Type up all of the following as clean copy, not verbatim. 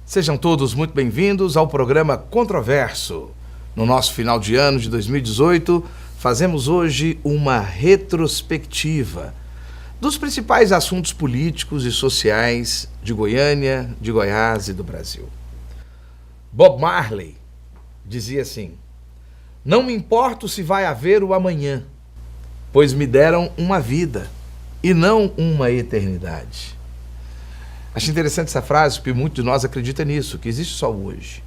Sejam todos muito bem-vindos ao programa Controverso. No nosso final de ano de 2018, fazemos hoje uma retrospectiva dos principais assuntos políticos e sociais de Goiânia, de Goiás e do Brasil. Bob Marley dizia assim: "Não me importo se vai haver o amanhã, pois me deram uma vida e não uma eternidade." Acho interessante essa frase, porque muitos de nós acreditam nisso, que existe só o hoje.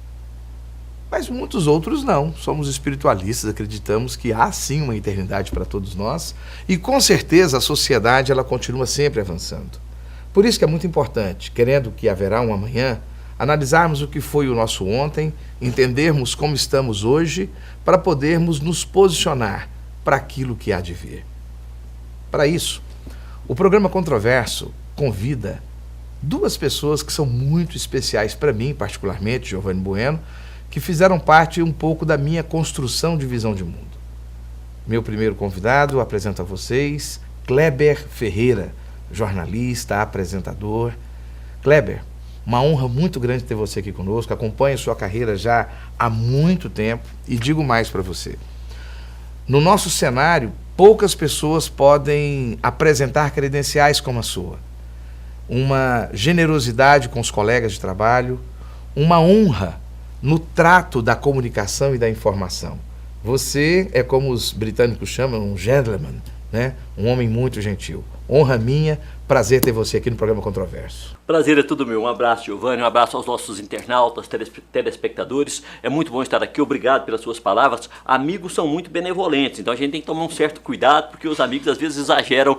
Mas muitos outros não. Somos espiritualistas, acreditamos que há sim uma eternidade para todos nós e com certeza a sociedade ela continua sempre avançando. Por isso que é muito importante, querendo que haverá um amanhã, analisarmos o que foi o nosso ontem, entendermos como estamos hoje, para podermos nos posicionar para aquilo que há de vir. Para isso, o programa Controverso convida duas pessoas que são muito especiais para mim, particularmente, Giovanni Bueno, que fizeram parte um pouco da minha construção de visão de mundo. Meu primeiro convidado, apresento a vocês, Kleber Ferreira, jornalista, apresentador. Kleber, uma honra muito grande ter você aqui conosco, acompanho sua carreira já há muito tempo e digo mais para você. No nosso cenário, poucas pessoas podem apresentar credenciais como a sua. Uma generosidade com os colegas de trabalho, uma honra no trato da comunicação e da informação. Você é, como os britânicos chamam, um gentleman, né? Um homem muito gentil. Honra minha, prazer ter você aqui no programa Controverso. Prazer é tudo meu. Um abraço, Giovanni, um abraço aos nossos internautas, telespectadores. É muito bom estar aqui, obrigado pelas suas palavras. Amigos são muito benevolentes, então a gente tem que tomar um certo cuidado, porque os amigos às vezes exageram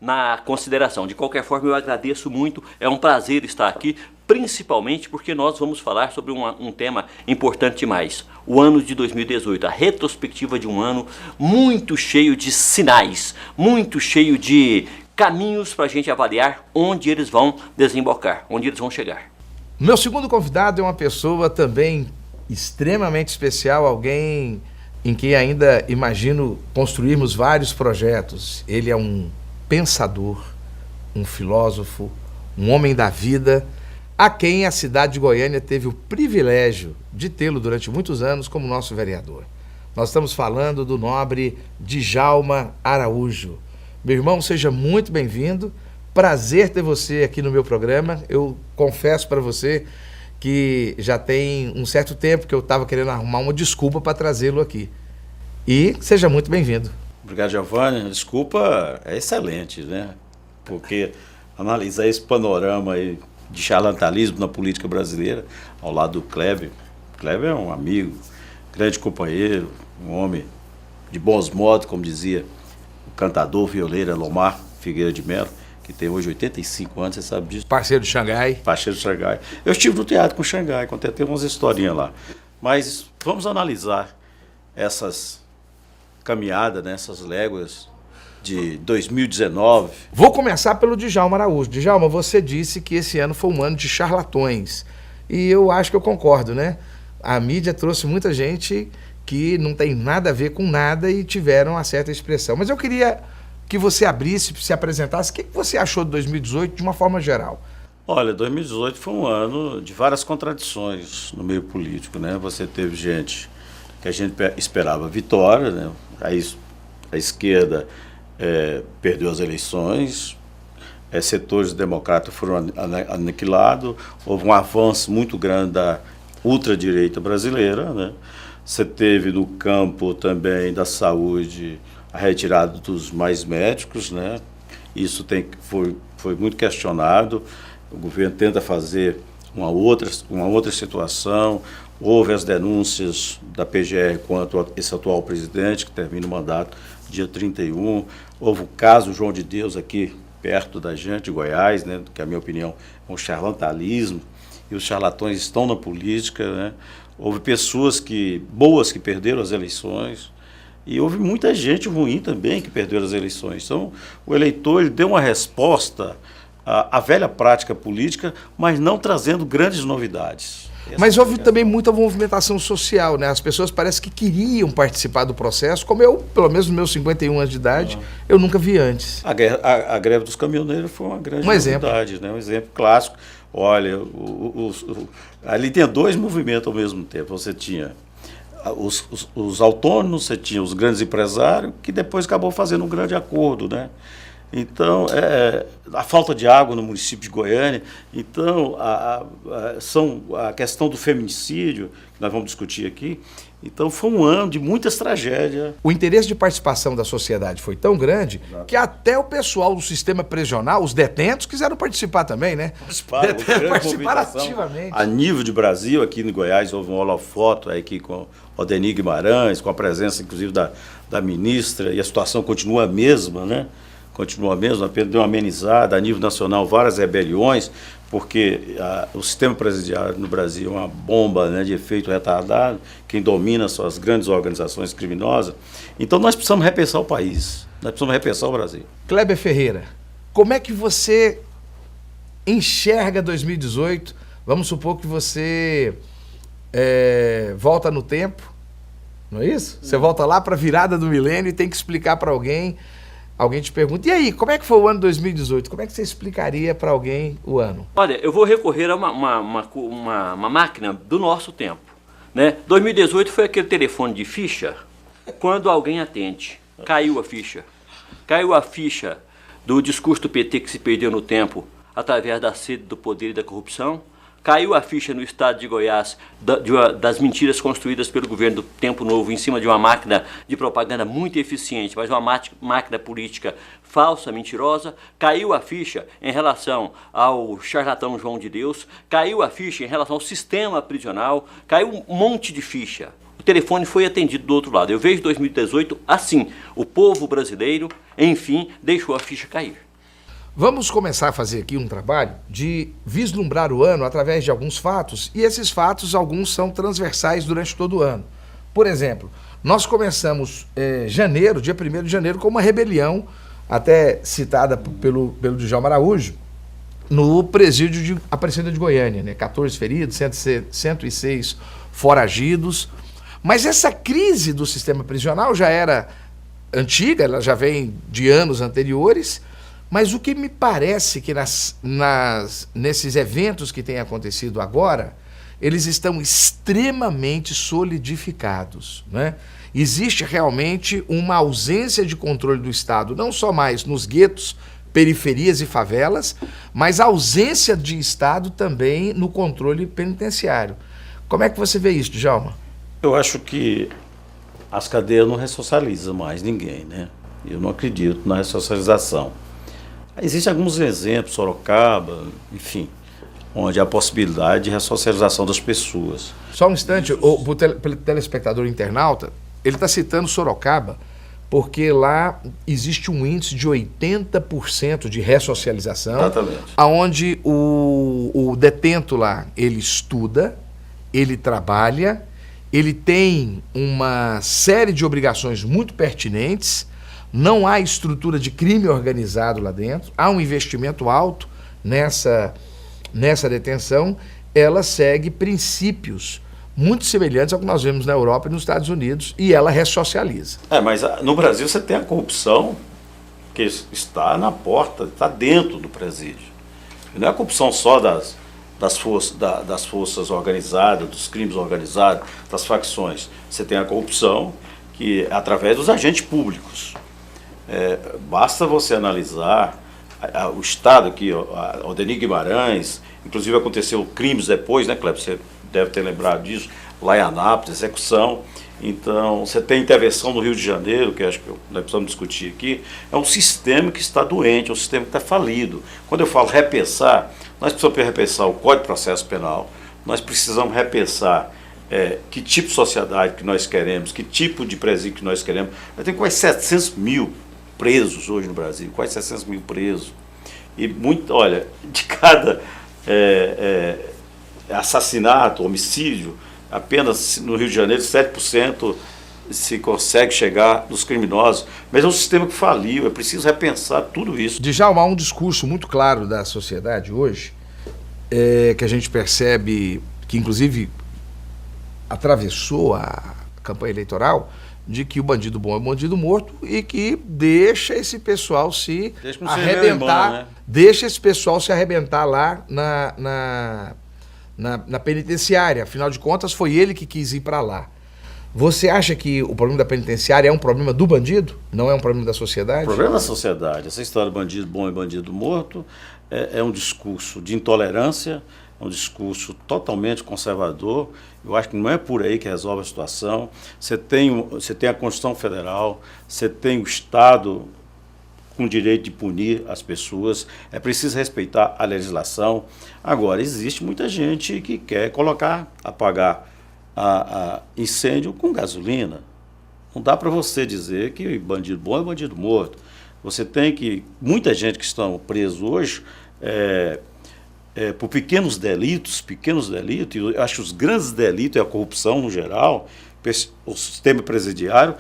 na consideração. De qualquer forma, eu agradeço muito, é um prazer estar aqui, principalmente porque nós vamos falar sobre um tema importante demais. O ano de 2018, a retrospectiva de um ano muito cheio de sinais, muito cheio de caminhos para a gente avaliar onde eles vão desembocar, onde eles vão chegar. Meu segundo convidado é uma pessoa também extremamente especial, alguém em quem ainda imagino construirmos vários projetos. Ele é um pensador, um filósofo, um homem da vida, a quem a cidade de Goiânia teve o privilégio de tê-lo durante muitos anos como nosso vereador. Nós estamos falando do nobre Djalma Araújo. Meu irmão, seja muito bem-vindo. Prazer ter você aqui no meu programa. Eu confesso para você que já tem um certo tempo que eu estava querendo arrumar uma desculpa para trazê-lo aqui. E seja muito bem-vindo. Obrigado, Giovanni. A desculpa é excelente, né? Porque analisar esse panorama aí de charlatanismo na política brasileira, ao lado do Kleber. Kleber é um amigo, grande companheiro, um homem de bons modos, como dizia o cantador violeiro Elomar Figueira de Melo, que tem hoje 85 anos, você sabe disso. Parceiro de Xangai. Parceiro de Xangai. Eu estive no teatro com Xangai, contei até umas historinhas lá. Mas vamos analisar essas caminhadas, né, essas léguas de 2019. Vou começar pelo Djalma Araújo. Djalma, você disse que esse ano foi um ano de charlatões. E eu acho que eu concordo, né? A mídia trouxe muita gente que não tem nada a ver com nada e tiveram uma certa expressão. Mas eu queria que você abrisse, se apresentasse. O que você achou de 2018 de uma forma geral? Olha, 2018 foi um ano de várias contradições no meio político, né? Você teve gente que a gente esperava vitória, né? A esquerda perdeu as eleições, setores democratas foram aniquilados, houve um avanço muito grande da ultradireita brasileira, né? Você teve no campo também da saúde a retirada dos mais médicos, né? Isso foi muito questionado. O governo tenta fazer uma outra situação. Houve as denúncias da PGR contra esse atual presidente, que termina o mandato dia 31. Houve o caso João de Deus aqui perto da gente, de Goiás, né? Que, a minha opinião, é um charlatanismo. E os charlatões estão na política, né? Houve pessoas boas que perderam as eleições. E houve muita gente ruim também que perdeu as eleições. Então, o eleitor ele deu uma resposta à velha prática política, mas não trazendo grandes novidades. Mas houve também muita movimentação social, né? As pessoas parece que queriam participar do processo, como eu, pelo menos nos meus 51 anos de idade, eu nunca vi antes. A greve dos caminhoneiros foi uma grande novidade, né? Um exemplo clássico. Olha, ali tem dois movimentos ao mesmo tempo. Você tinha os autônomos, você tinha os grandes empresários, que depois acabou fazendo um grande acordo, né? Então, a falta de água no município de Goiânia, então, a questão do feminicídio, que nós vamos discutir aqui. Então, foi um ano de muitas tragédias. O interesse de participação da sociedade foi tão grande que até o pessoal do sistema prisional, os detentos, quiseram participar também, né? Participaram ativamente. A nível de Brasil, aqui em Goiás, houve um holofoto aqui com o Denis Guimarães, com a presença, inclusive, da ministra, e a situação continua a mesma, né? Continua a mesma, apenas deu uma amenizada. A nível nacional, várias rebeliões, porque o sistema presidiário no Brasil é uma bomba, né, de efeito retardado. Quem domina são as grandes organizações criminosas. Então nós precisamos repensar o país, nós precisamos repensar o Brasil. Kleber Ferreira, como é que você enxerga 2018? Vamos supor que você volta no tempo, não é isso? Você volta lá para a virada do milênio e tem que explicar para alguém. Alguém te pergunta, e aí, como é que foi o ano 2018? Como é que você explicaria para alguém o ano? Olha, eu vou recorrer a uma máquina do nosso tempo, né? 2018 foi aquele telefone de ficha, quando alguém atende. Caiu a ficha. Caiu a ficha do discurso do PT que se perdeu no tempo através da sede do poder e da corrupção. Caiu a ficha no estado de Goiás das mentiras construídas pelo governo do Tempo Novo em cima de uma máquina de propaganda muito eficiente, mas uma máquina política falsa, mentirosa. Caiu a ficha em relação ao charlatão João de Deus. Caiu a ficha em relação ao sistema prisional. Caiu um monte de ficha. O telefone foi atendido do outro lado. Eu vejo 2018 assim. O povo brasileiro, enfim, deixou a ficha cair. Vamos começar a fazer aqui um trabalho de vislumbrar o ano através de alguns fatos, e esses fatos, alguns são transversais durante todo o ano. Por exemplo, nós começamos janeiro, dia 1º de janeiro, com uma rebelião, até citada pelo Djalma Araújo, no presídio de Aparecida de Goiânia, né? 14 feridos, 106 foragidos. Mas essa crise do sistema prisional já era antiga, ela já vem de anos anteriores. Mas o que me parece que nesses eventos que têm acontecido agora, eles estão extremamente solidificados, né? Existe realmente uma ausência de controle do Estado, não só mais nos guetos, periferias e favelas, mas a ausência de Estado também no controle penitenciário. Como é que você vê isso, Djalma? Eu acho que as cadeias não ressocializam mais ninguém, né? Eu não acredito na ressocialização. Existem alguns exemplos, Sorocaba, enfim, onde há a possibilidade de ressocialização das pessoas. Só um instante, o telespectador internauta, ele está citando Sorocaba, porque lá existe um índice de 80% de ressocialização. Exatamente. Onde o detento lá, ele estuda, ele trabalha, ele tem uma série de obrigações muito pertinentes. Não há estrutura de crime organizado lá dentro, há um investimento alto nessa detenção. Ela segue princípios muito semelhantes ao que nós vemos na Europa e nos Estados Unidos, e ela ressocializa. Mas no Brasil você tem a corrupção que está na porta, está dentro do presídio. E não é a corrupção só das forças organizadas, dos crimes organizados, das facções. Você tem a corrupção que é através dos agentes públicos. Basta você analisar o Estado aqui, o Denis Guimarães, inclusive aconteceu crimes depois, né, Kleber? Você deve ter lembrado disso, lá em Anápolis, execução. Então, você tem intervenção no Rio de Janeiro, que acho que nós precisamos discutir aqui. É um sistema que está doente, é um sistema que está falido. Quando eu falo repensar, nós precisamos repensar o Código de Processo Penal, nós precisamos repensar que tipo de sociedade que nós queremos, que tipo de presídio que nós queremos. Nós temos quase 700 mil presos hoje no Brasil, quase 700 mil presos. E olha, de cada assassinato, homicídio, apenas no Rio de Janeiro, 7% se consegue chegar nos criminosos. Mas é um sistema que faliu, é preciso repensar tudo isso. Djalma, há um discurso muito claro da sociedade hoje, que a gente percebe que, inclusive, atravessou a campanha eleitoral, de que o bandido bom é o bandido morto e que deixa esse pessoal se arrebentar, né? Deixa esse pessoal se arrebentar lá na penitenciária. Afinal de contas, foi ele que quis ir para lá. Você acha que o problema da penitenciária é um problema do bandido? Não é um problema da sociedade? O problema da sociedade. Essa história de bandido bom e bandido morto é um discurso de intolerância, é um discurso totalmente conservador. Eu acho que não é por aí que resolve a situação. Você tem a Constituição Federal, você tem o Estado com o direito de punir as pessoas, é preciso respeitar a legislação. Agora, existe muita gente que quer apagar a incêndio com gasolina. Não dá para você dizer que bandido bom é bandido morto. Você tem muita gente que estão presos hoje por pequenos delitos, e eu acho que os grandes delitos é a corrupção no geral, o sistema presidiário,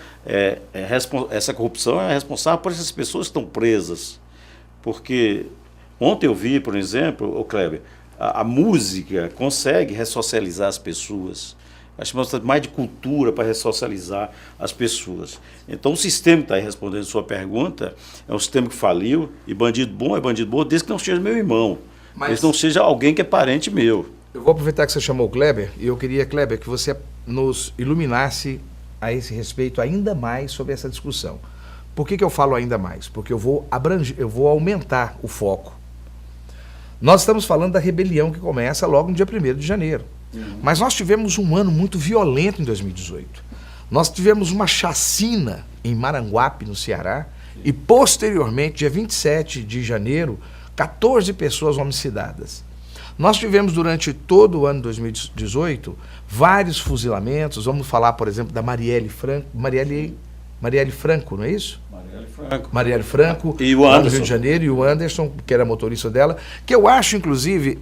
essa corrupção é responsável por essas pessoas que estão presas. Porque ontem eu vi, por exemplo, o Kleber, a música consegue ressocializar as pessoas. Acho que nós temos mais de cultura para ressocializar as pessoas. Então, o sistema que está aí respondendo a sua pergunta é um sistema que faliu, e bandido bom é bandido bom, desde que não seja meu irmão, desde que não seja alguém que é parente meu. Eu vou aproveitar que você chamou o Kleber, e eu queria, Kleber, que você nos iluminasse a esse respeito ainda mais sobre essa discussão. Por que eu falo ainda mais? Porque eu vou aumentar o foco. Nós estamos falando da rebelião que começa logo no dia 1º de janeiro. Mas nós tivemos um ano muito violento em 2018. Nós tivemos uma chacina em Maranguape, no Ceará, e posteriormente, dia 27 de janeiro, 14 pessoas homicidadas. Nós tivemos durante todo o ano de 2018 vários fuzilamentos. Vamos falar, por exemplo, da Marielle Franco, não é isso? Marielle Franco, e o lá Anderson. do Rio de Janeiro, e o Anderson, que era motorista dela, que eu acho, inclusive,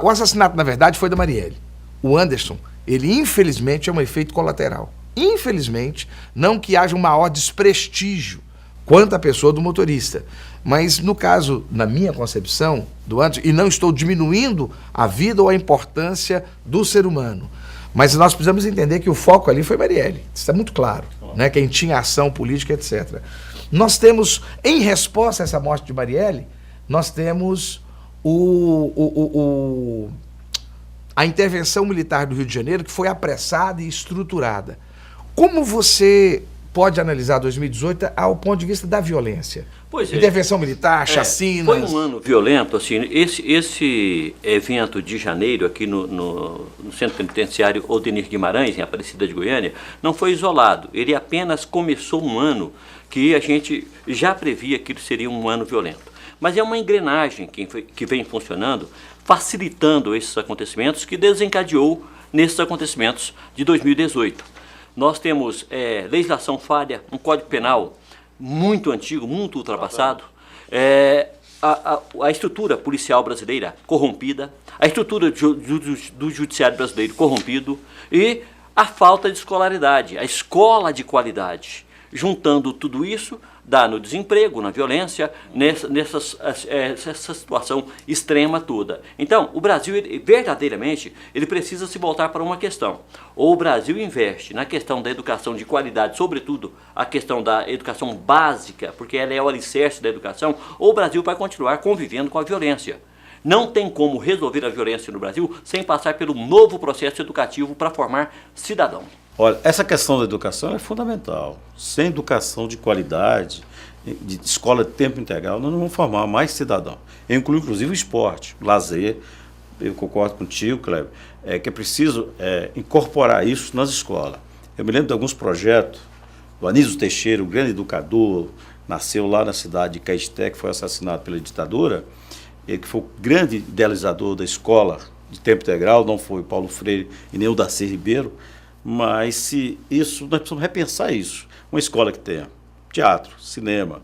o assassinato, na verdade, foi da Marielle. O Anderson, ele, infelizmente, é um efeito colateral. Infelizmente, não que haja um maior desprestígio quanto a pessoa do motorista. Mas, no caso, na minha concepção do Anderson, e não estou diminuindo a vida ou a importância do ser humano, mas nós precisamos entender que o foco ali foi Marielle. Isso está muito claro. Né? Quem tinha ação política, etc. Nós temos, em resposta a essa morte de Marielle, nós temos a intervenção militar do Rio de Janeiro, que foi apressada e estruturada. Como você pode analisar 2018 ao ponto de vista da violência? Pois é. Intervenção militar, chacinas... Foi um ano violento, assim, esse evento de janeiro aqui no Centro Penitenciário Odenir Guimarães, em Aparecida de Goiânia, não foi isolado. Ele apenas começou um ano que a gente já previa que ele seria um ano violento. Mas é uma engrenagem que vem funcionando, facilitando esses acontecimentos, que desencadeou nesses acontecimentos de 2018. Nós temos legislação falha, um Código Penal muito antigo, muito ultrapassado, a estrutura policial brasileira corrompida, a estrutura do judiciário brasileiro corrompido e a falta de escolaridade, a escola de qualidade. Juntando tudo isso, dá no desemprego, na violência, nessa situação extrema toda. Então, o Brasil, verdadeiramente, ele precisa se voltar para uma questão. Ou o Brasil investe na questão da educação de qualidade, sobretudo a questão da educação básica, porque ela é o alicerce da educação, ou o Brasil vai continuar convivendo com a violência. Não tem como resolver a violência no Brasil sem passar pelo novo processo educativo para formar cidadão. Olha, essa questão da educação é fundamental. Sem educação de qualidade, de escola de tempo integral, nós não vamos formar mais cidadão. Eu incluo, inclusive, o esporte, o lazer. Eu concordo contigo, Kleber, que é preciso incorporar isso nas escolas. Eu me lembro de alguns projetos do Anísio Teixeira, o grande educador, nasceu lá na cidade de Caeté, que foi assassinado pela ditadura, ele que foi o grande idealizador da escola de tempo integral, não foi o Paulo Freire e nem o Darcy Ribeiro. Mas nós precisamos repensar isso. Uma escola que tenha teatro, cinema,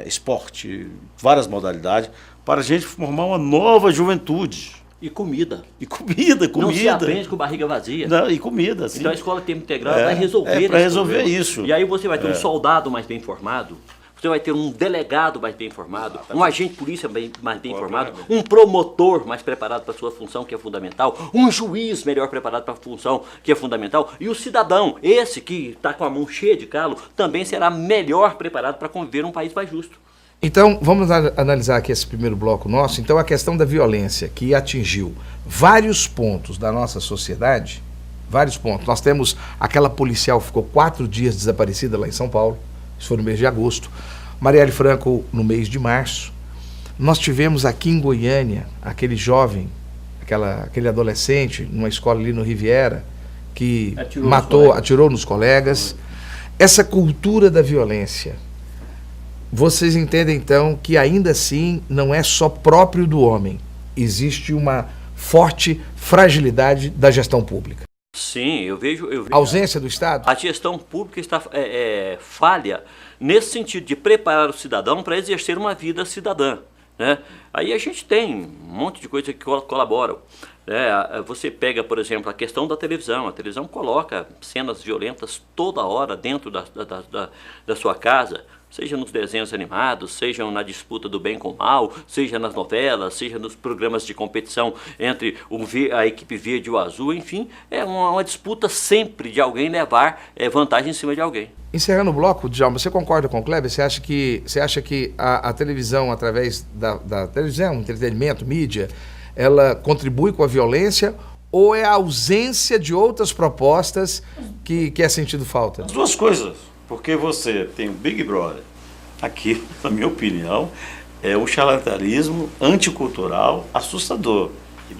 esporte, várias modalidades, para a gente formar uma nova juventude. E comida. E comida. Não se aprende com barriga vazia. Não, e comida, sim. Então a escola tempo integral vai resolver para resolver isso. E aí você vai ter um soldado mais bem formado, você vai ter um delegado mais bem informado, um agente de polícia mais bem informado, um promotor mais preparado para a sua função, que é fundamental, um juiz melhor preparado para a função, que é fundamental, e o cidadão, esse que está com a mão cheia de calo, também será melhor preparado para conviver num país mais justo. Então, vamos analisar aqui esse primeiro bloco nosso. Então, a questão da violência que atingiu vários pontos da nossa sociedade, vários pontos. Nós temos aquela policial que ficou 4 dias desaparecida lá em São Paulo, isso foi no mês de agosto. Marielle Franco no mês de março. Nós tivemos aqui em Goiânia, aquele jovem, aquele adolescente, numa escola ali no Riviera, que atirou nos colegas. Essa cultura da violência, vocês entendem então que ainda assim não é só próprio do homem, existe uma forte fragilidade da gestão pública. Sim, eu vejo ausência do Estado? A gestão pública está falha nesse sentido de preparar o cidadão para exercer uma vida cidadã, né? Aí a gente tem um monte de coisas que colaboram. Você pega, por exemplo, a questão da televisão. A televisão coloca cenas violentas toda hora dentro da sua casa, seja nos desenhos animados, seja na disputa do bem com o mal, seja nas novelas, seja nos programas de competição entre a equipe verde e o azul, enfim, é uma disputa sempre de alguém levar vantagem em cima de alguém. Encerrando o bloco, Djalma, você concorda com o Kleber? Você acha que a televisão, através da televisão, entretenimento, mídia, ela contribui com a violência ou é a ausência de outras propostas que é sentido falta? As duas coisas. Porque você tem o Big Brother, aqui, na minha opinião, é um charlatanismo anticultural assustador.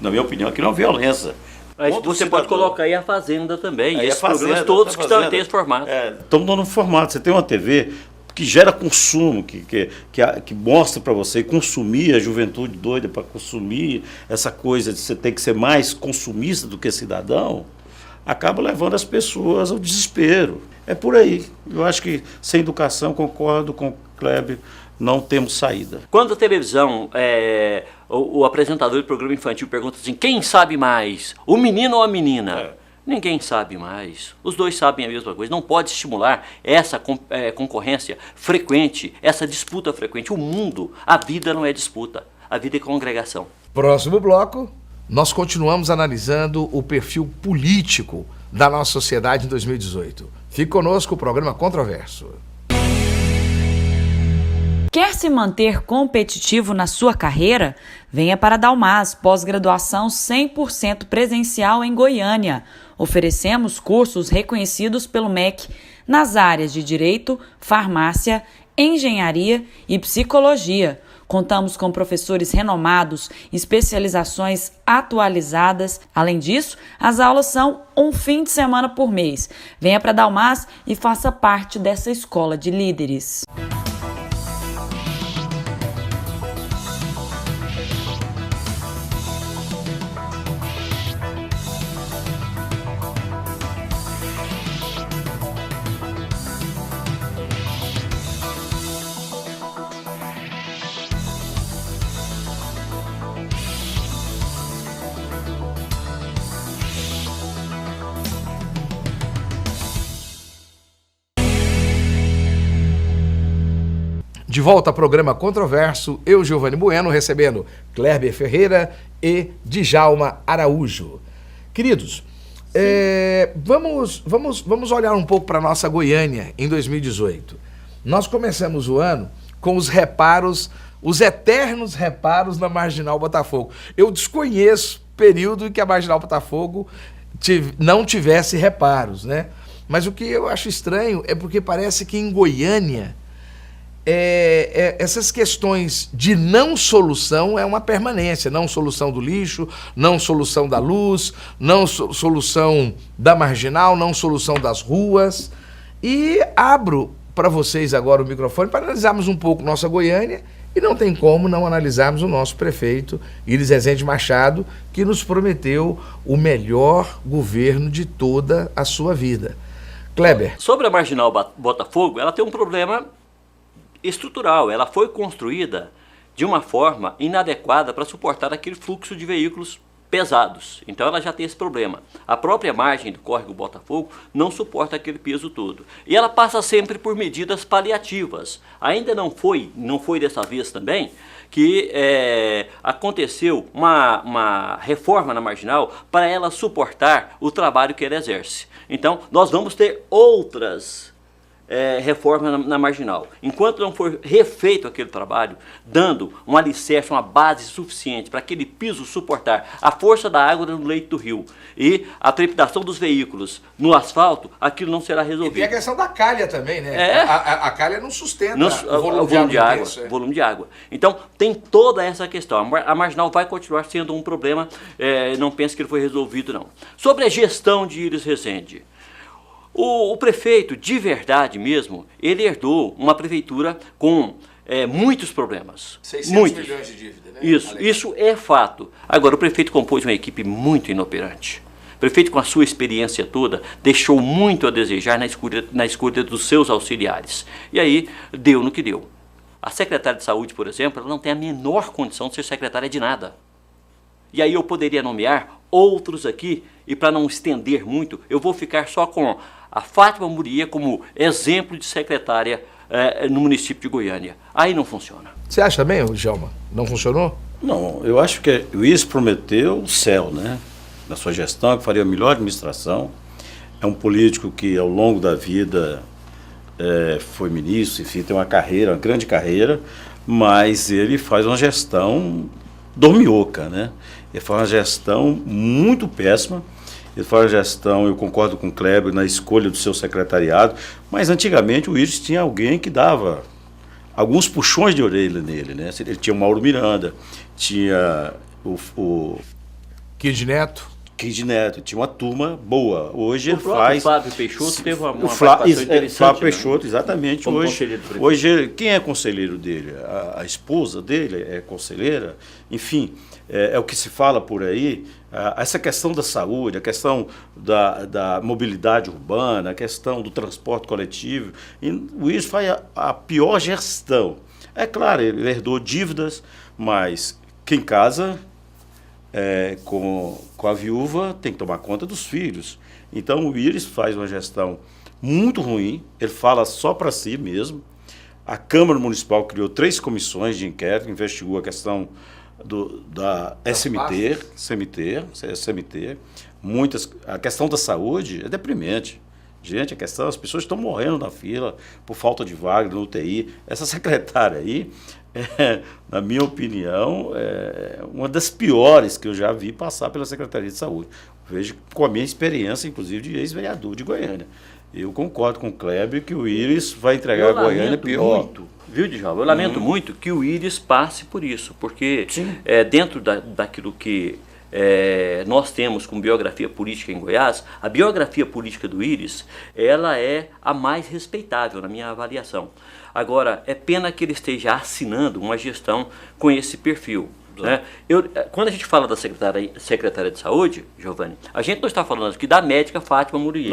Na minha opinião, aqui não é violência. Mas você pode colocar aí a Fazenda também, esses programas todos que estão nesse formato. Estamos dando um formato. Você tem uma TV que gera consumo, que mostra para você consumir, a juventude doida para consumir, essa coisa de você ter que ser mais consumista do que cidadão, acaba levando as pessoas ao desespero. É por aí. Eu acho que sem educação, concordo com o Kleber, não temos saída. Quando a televisão, o apresentador do programa infantil pergunta assim, quem sabe mais, o menino ou a menina? Ninguém sabe mais. Os dois sabem a mesma coisa. Não pode estimular essa concorrência frequente, essa disputa frequente. O mundo, a vida não é disputa, a vida é congregação. Próximo bloco, nós continuamos analisando o perfil político da nossa sociedade em 2018. Fique conosco, o programa Controverso. Quer se manter competitivo na sua carreira? Venha para a Dalmas, pós-graduação 100% presencial em Goiânia. Oferecemos cursos reconhecidos pelo MEC nas áreas de Direito, Farmácia, Engenharia e Psicologia. Contamos com professores renomados, especializações atualizadas. Além disso, as aulas são um fim de semana por mês. Venha para a Dalmas e faça parte dessa escola de líderes. De volta ao programa Controverso, eu, Giovanni Bueno, recebendo Kleber Ferreira e Djalma Araújo. Queridos, vamos olhar um pouco para a nossa Goiânia em 2018. Nós começamos o ano com os reparos, os eternos reparos na Marginal Botafogo. Eu desconheço período em que a Marginal Botafogo não tivesse reparos, né? Mas o que eu acho estranho é porque parece que em Goiânia essas questões de não solução é uma permanência, não solução do lixo, não solução da luz, não solução da marginal, não solução das ruas. E abro para vocês agora o microfone para analisarmos um pouco nossa Goiânia, e não tem como não analisarmos o nosso prefeito, Iris Rezende Machado, que nos prometeu o melhor governo de toda a sua vida. Kleber. Sobre a Marginal Botafogo, ela tem um problema estrutural. Ela foi construída de uma forma inadequada para suportar aquele fluxo de veículos pesados. Então ela já tem esse problema. A própria margem do córrego Botafogo não suporta aquele peso todo. E ela passa sempre por medidas paliativas. Ainda não foi dessa vez também, que aconteceu uma reforma na marginal para ela suportar o trabalho que ela exerce. Então nós vamos ter outras reforma na marginal. Enquanto não for refeito aquele trabalho, dando um alicerce, uma base suficiente para aquele piso suportar a força da água no leito do rio e a trepidação dos veículos no asfalto, aquilo não será resolvido. E tem a questão da calha também, né? A calha não sustenta o volume de água. Volume de água. Então, tem toda essa questão. A marginal vai continuar sendo um problema, não pense que ele foi resolvido, não. Sobre a gestão de Íris Rezende. O prefeito, de verdade mesmo, ele herdou uma prefeitura com muitos problemas. 600 milhões de dívida, né? Isso é fato. Agora, o prefeito compôs uma equipe muito inoperante. O prefeito, com a sua experiência toda, deixou muito a desejar na escolha dos seus auxiliares. E aí, deu no que deu. A secretária de saúde, por exemplo, ela não tem a menor condição de ser secretária de nada. E aí eu poderia nomear outros aqui, e para não estender muito, eu vou ficar só com a Fátima Muriê como exemplo de secretária no município de Goiânia. Aí não funciona. Você acha também, Djalma? Não funcionou? Não, eu acho que o Íris prometeu o céu, né? Na sua gestão, que faria a melhor administração. É um político que, ao longo da vida, foi ministro, enfim, tem uma carreira, uma grande carreira, mas ele faz uma gestão dormioca, né? Ele faz uma gestão muito péssima. Ele faz uma gestão, eu concordo com o Kleber, na escolha do seu secretariado, mas antigamente o Íris tinha alguém que dava alguns puxões de orelha nele, né? Ele tinha o Mauro Miranda, tinha o Kid Neto, tinha uma turma boa. Hoje ele faz... O Flávio Peixoto teve uma participação interessante. Flávio Peixoto, né? Exatamente. Como Hoje, quem é conselheiro dele? A esposa dele é conselheira? Enfim, é o que se fala por aí. Essa questão da saúde, a questão da mobilidade urbana, a questão do transporte coletivo. E o Íris faz a pior gestão. É claro, ele herdou dívidas, mas quem casa... com a viúva tem que tomar conta dos filhos. Então o Íris faz uma gestão muito ruim, ele fala só para si mesmo. A Câmara Municipal criou 3 comissões de inquérito, investigou a questão da SMT, a questão da saúde é deprimente. Gente, as pessoas estão morrendo na fila por falta de vaga no UTI. Essa secretária aí, na minha opinião, é uma das piores que eu já vi passar pela Secretaria de Saúde. Vejo com a minha experiência, inclusive, de ex-vereador de Goiânia. Eu concordo com o Kleber que o Íris vai entregar a Goiânia pior. Muito, viu, Djalma? Eu lamento muito que o Íris passe por isso, porque dentro daquilo que nós temos como biografia política em Goiás, a biografia política do Íris, ela é a mais respeitável na minha avaliação. Agora, é pena que ele esteja assinando uma gestão com esse perfil. Né? Quando a gente fala da secretária de saúde, Giovanni, a gente não está falando aqui da médica Fátima Muriê,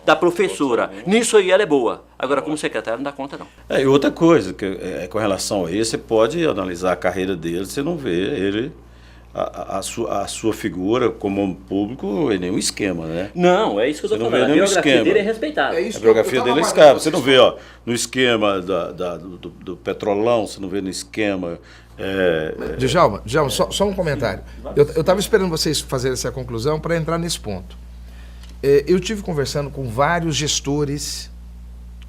da professora. Nisso aí ela é boa. Agora, como secretária, não dá conta, não. E outra coisa, com relação a isso, você pode analisar a carreira dele, você não vê ele... A sua figura como homem público é nenhum esquema, né? Não, é isso que eu estou falando. A biografia dele é respeitável. A biografia dele é escrava. Você não vê no esquema do Petrolão, você não vê no esquema... Djalma, só um comentário. Eu estava esperando vocês fazerem essa conclusão para entrar nesse ponto. Eu tive conversando com vários gestores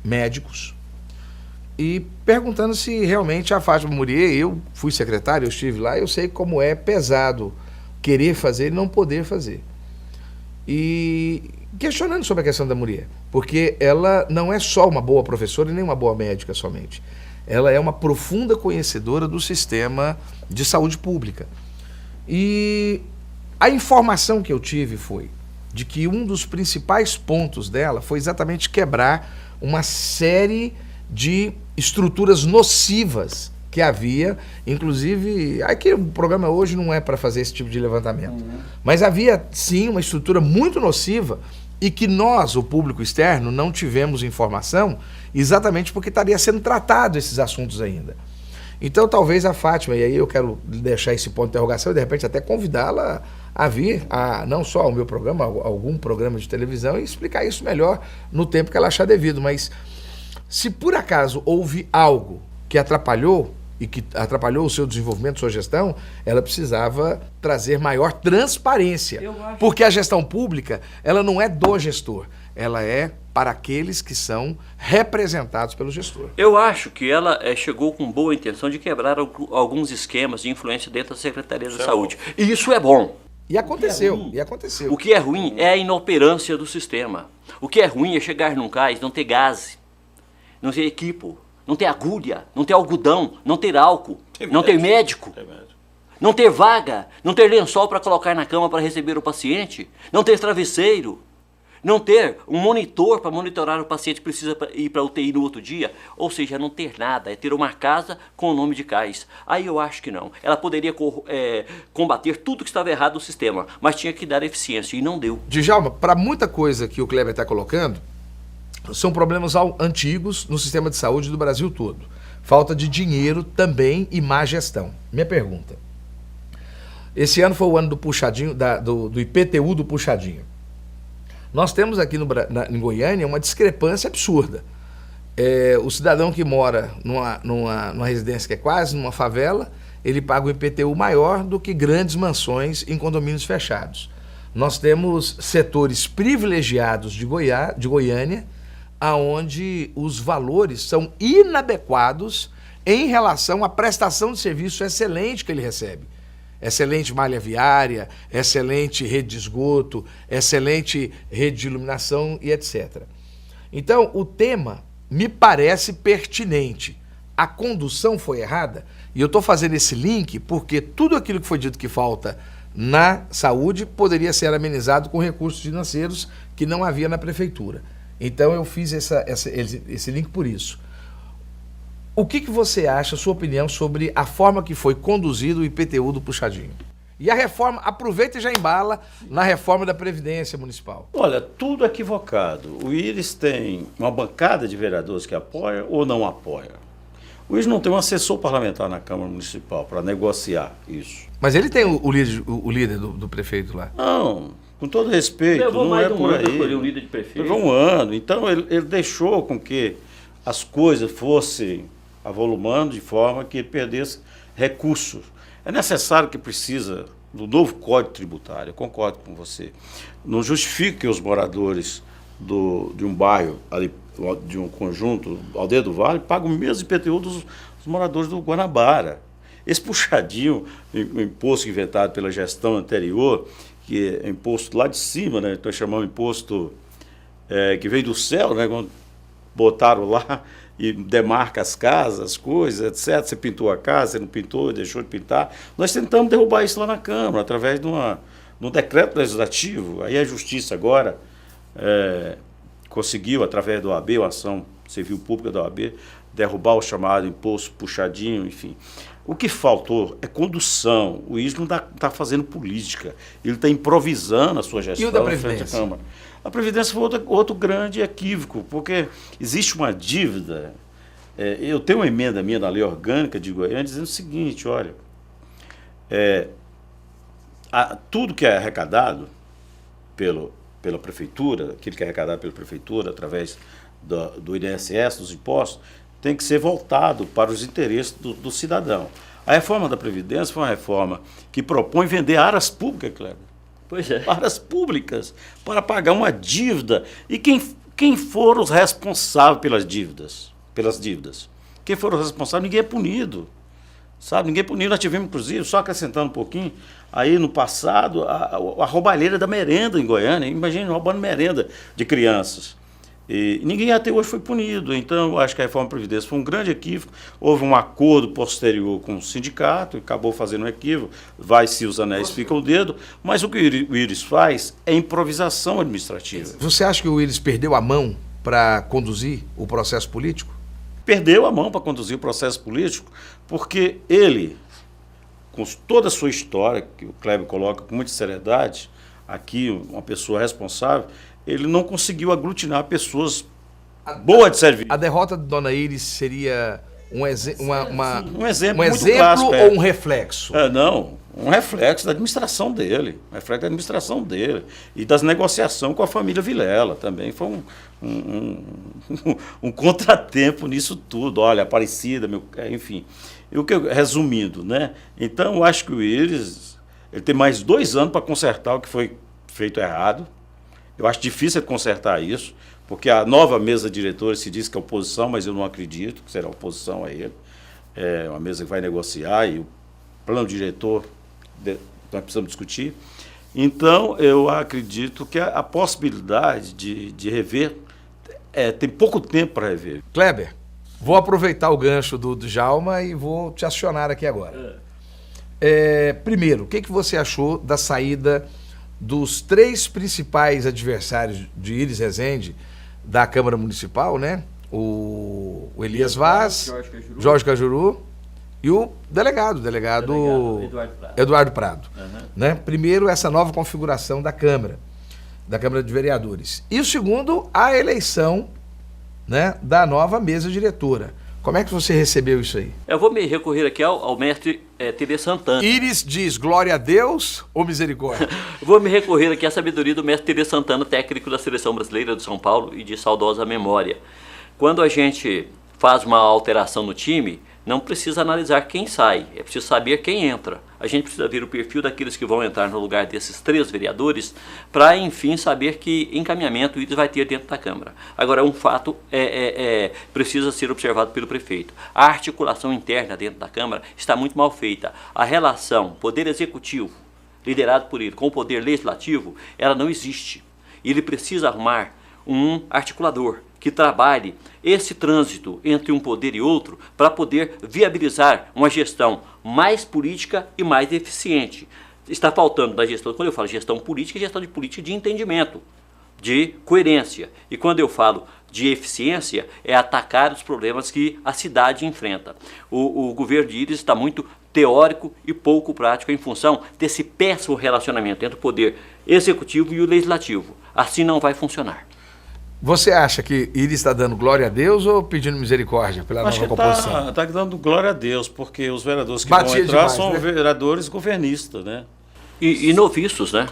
médicos e perguntando se realmente a Fátima Muriê, eu fui secretário, eu estive lá, eu sei como é pesado querer fazer e não poder fazer. E questionando sobre a questão da Muriê, porque ela não é só uma boa professora e nem uma boa médica somente. Ela é uma profunda conhecedora do sistema de saúde pública. E a informação que eu tive foi de que um dos principais pontos dela foi exatamente quebrar uma série de estruturas nocivas que havia, inclusive, aqui o programa hoje não é para fazer esse tipo de levantamento, mas havia sim uma estrutura muito nociva e que nós, o público externo, não tivemos informação exatamente porque estaria sendo tratado esses assuntos ainda. Então talvez a Fátima, e aí eu quero deixar esse ponto de interrogação e de repente até convidá-la a vir, não só ao meu programa, a algum programa de televisão, e explicar isso melhor no tempo que ela achar devido. Mas se por acaso houve algo que atrapalhou, e que atrapalhou o seu desenvolvimento, sua gestão, ela precisava trazer maior transparência. Porque a gestão pública, ela não é do gestor, ela é para aqueles que são representados pelo gestor. Eu acho que ela chegou com boa intenção de quebrar alguns esquemas de influência dentro da Secretaria da Saúde. E isso é bom. E aconteceu, e aconteceu. O que é ruim é a inoperância do sistema. O que é ruim é chegar num cais, não ter gás, não ter equipo, não ter agulha, não ter algodão, não ter álcool, não ter médico, não ter vaga, não ter lençol para colocar na cama para receber o paciente, não ter travesseiro, não ter um monitor para monitorar o paciente que precisa ir para a UTI no outro dia, ou seja, não ter nada, é ter uma casa com o nome de cais. Aí eu acho que não. Ela poderia combater tudo que estava errado no sistema, mas tinha que dar eficiência, e não deu. Djalma, para muita coisa que o Kleber está colocando, são problemas antigos no sistema de saúde do Brasil todo. Falta de dinheiro também e má gestão. Minha pergunta. Esse ano foi o ano do puxadinho, do IPTU do puxadinho. Nós temos aqui em Goiânia uma discrepância absurda. O cidadão que mora numa residência que é quase numa favela, ele paga um IPTU maior do que grandes mansões em condomínios fechados. Nós temos setores privilegiados de Goiânia, aonde os valores são inadequados em relação à prestação de serviço excelente que ele recebe. Excelente malha viária, excelente rede de esgoto, excelente rede de iluminação e etc. Então, o tema me parece pertinente. A condução foi errada, e eu estou fazendo esse link porque tudo aquilo que foi dito que falta na saúde poderia ser amenizado com recursos financeiros que não havia na prefeitura. Então eu fiz esse link por isso. O que você acha, sua opinião, sobre a forma que foi conduzido o IPTU do puxadinho? E a reforma, aproveita e já embala na reforma da Previdência Municipal. Olha, tudo equivocado. O Íris tem uma bancada de vereadores que apoia ou não apoia. O Íris não tem um assessor parlamentar na Câmara Municipal para negociar isso. Mas ele tem o líder do prefeito lá. Não, com todo respeito, Levou não mais é de um por ano para aí. escolher um líder de prefeito. Levou um ano. Então ele deixou com que as coisas fossem avolumando de forma que ele perdesse recursos. É necessário que precisa do novo Código Tributário, eu concordo com você. Não justifica que os moradores de um bairro, ali, de um conjunto, Aldeia do Vale, paguem o mesmo IPTU dos moradores do Guanabara. Esse puxadinho, o imposto inventado pela gestão anterior, que é imposto lá de cima, né? Então chamamos imposto que veio do céu, né? Quando botaram lá e demarca as casas, as coisas, etc. Você pintou a casa, você não pintou, deixou de pintar. Nós tentamos derrubar isso lá na Câmara, através de um decreto legislativo. Aí a Justiça agora conseguiu, através da OAB, uma ação civil pública da OAB, derrubar o chamado imposto puxadinho, enfim. O que faltou é condução. O Íris não está fazendo política, ele está improvisando a sua gestão. E o da Previdência? Na Câmara. A Previdência foi outro grande equívoco, porque existe uma dívida. Eu tenho uma emenda minha na Lei Orgânica de Goiânia dizendo o seguinte, olha, tudo que é arrecadado pela Prefeitura, aquilo que é arrecadado pela Prefeitura através do INSS, dos impostos, tem que ser voltado para os interesses do cidadão. A reforma da Previdência foi uma reforma que propõe vender áreas públicas, Kleber. Pois é. Áreas públicas para pagar uma dívida. E quem foram os responsáveis pelas dívidas? Quem foram os responsáveis? Ninguém é punido. Sabe? Ninguém é punido. Nós tivemos, inclusive, só acrescentando um pouquinho, aí no passado, a roubalheira da merenda em Goiânia. Imagina, roubando merenda de crianças. E ninguém até hoje foi punido. Então, eu acho que a reforma da Previdência foi um grande equívoco. Houve um acordo posterior com o sindicato, acabou fazendo um equívoco, vai-se os anéis, fica o dedo, mas o que o Íris faz é improvisação administrativa. Você acha que o Íris perdeu a mão para conduzir o processo político? Perdeu a mão para conduzir o processo político, porque ele, com toda a sua história, que o Kleber coloca com muita seriedade, aqui uma pessoa responsável, ele não conseguiu aglutinar pessoas boas de serviço. A derrota de Dona Íris seria um exemplo muito clássico, ou um reflexo? Não, um reflexo da administração dele, e das negociações com a família Vilela. Também foi um contratempo nisso tudo. Olha, Aparecida, enfim. Resumindo, né? Então, eu acho que o Íris ele tem mais 2 anos para consertar o que foi feito errado. Eu acho difícil ele consertar isso, porque a nova mesa diretora se diz que é oposição, mas eu não acredito que será oposição a ele. É uma mesa que vai negociar e o plano diretor nós precisamos discutir. Então, eu acredito que a possibilidade de rever, tem pouco tempo para rever. Kleber, vou aproveitar o gancho do Djalma e vou te acionar aqui agora. Primeiro, o que você achou da saída dos 3 principais adversários de Íris Rezende da Câmara Municipal, né? O Elias Vaz, Jorge Cajuru e o delegado Eduardo Prado. Uhum. Né? Primeiro, essa nova configuração da Câmara de Vereadores. E o segundo, a eleição, né, da nova mesa diretora. Como é que você recebeu isso aí? Eu vou me recorrer aqui ao mestre Tele Santana. Íris diz glória a Deus ou misericórdia? Vou me recorrer aqui à sabedoria do mestre Tele Santana, técnico da Seleção Brasileira de São Paulo e de saudosa memória. Quando a gente faz uma alteração no time, não precisa analisar quem sai, é preciso saber quem entra. A gente precisa ver o perfil daqueles que vão entrar no lugar desses 3 vereadores para, enfim, saber que encaminhamento isso vai ter dentro da Câmara. Agora, um fato precisa ser observado pelo prefeito. A articulação interna dentro da Câmara está muito mal feita. A relação Poder Executivo, liderado por ele, com o Poder Legislativo, ela não existe. Ele precisa arrumar um articulador que trabalhe esse trânsito entre um poder e outro para poder viabilizar uma gestão mais política e mais eficiente. Está faltando na gestão, quando eu falo gestão política, é gestão de política de entendimento, de coerência. E quando eu falo de eficiência, é atacar os problemas que a cidade enfrenta. O governo de Íris está muito teórico e pouco prático em função desse péssimo relacionamento entre o poder executivo e o legislativo. Assim não vai funcionar. Você acha que Íris está dando glória a Deus ou pedindo misericórdia pela nova composição? Está dando glória a Deus, porque os vereadores que vão entrar demais, são, né, vereadores governistas, né? E noviços, né?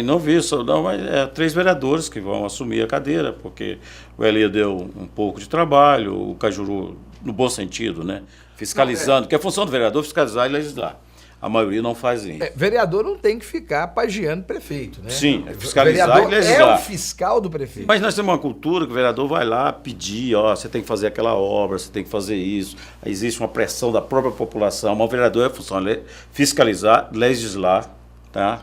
Noviços, não, mas 3 vereadores que vão assumir a cadeira, porque o Elia deu um pouco de trabalho, o Cajuru, no bom sentido, né? Fiscalizando, porque a função do vereador é fiscalizar e legislar. A maioria não faz isso. Vereador não tem que ficar pagiando prefeito, né? Sim, fiscalizar e legislar. É o fiscal do prefeito. Mas nós temos uma cultura que o vereador vai lá pedir, você tem que fazer aquela obra, você tem que fazer isso. Aí existe uma pressão da própria população. Mas o vereador é a função fiscalizar, legislar, tá?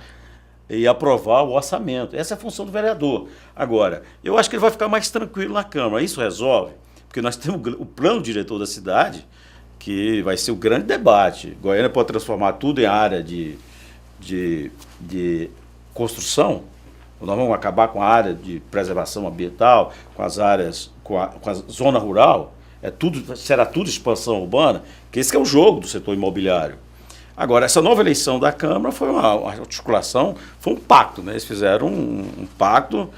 E aprovar o orçamento. Essa é a função do vereador. Agora, eu acho que ele vai ficar mais tranquilo na Câmara. Isso resolve, porque nós temos o plano diretor da cidade, que vai ser o grande debate. Goiânia pode transformar tudo em área de construção. Nós vamos acabar com a área de preservação ambiental, com as áreas, com a zona rural. Será tudo expansão urbana, que esse que é o jogo do setor imobiliário. Agora, essa nova eleição da Câmara foi uma articulação, foi um pacto, né? Eles fizeram um pacto,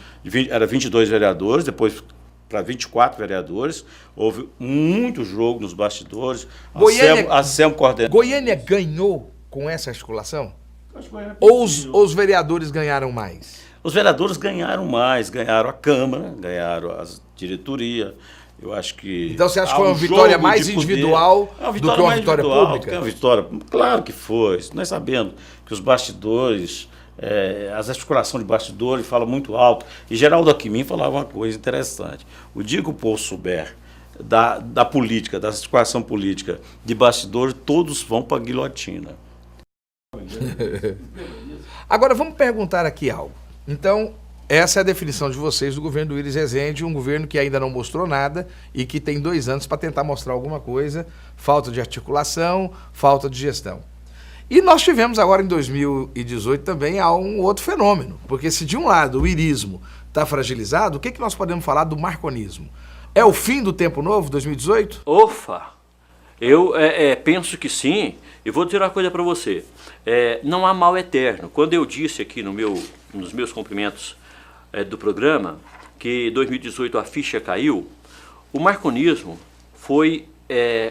era 22 vereadores, depois para 24 vereadores, houve muito jogo nos bastidores. Goiânia ganhou com essa articulação? Ou os vereadores ganharam mais? Os vereadores ganharam mais, ganharam a Câmara, ganharam a diretoria. Eu acho que... Então você acha que foi uma vitória mais individual do que uma vitória pública? É uma vitória, claro que foi. Nós sabemos que os bastidores... as articulações de bastidores falam muito alto. E Geraldo Alckmin falava uma coisa interessante. O dia que o povo souber da política, da articulação política de bastidores, todos vão para a guilhotina. Agora vamos perguntar aqui algo. Então, essa é a definição de vocês do governo do Íris Rezende, um governo que ainda não mostrou nada e que tem 2 anos para tentar mostrar alguma coisa, falta de articulação, falta de gestão. E nós tivemos agora em 2018 também um outro fenômeno, porque se de um lado o irismo está fragilizado, o que nós podemos falar do marconismo? É o fim do tempo novo, 2018? Ufa! Eu penso que sim, e vou dizer uma coisa para você, não há mal eterno. Quando eu disse aqui nos meus cumprimentos do programa que 2018 a ficha caiu, o marconismo foi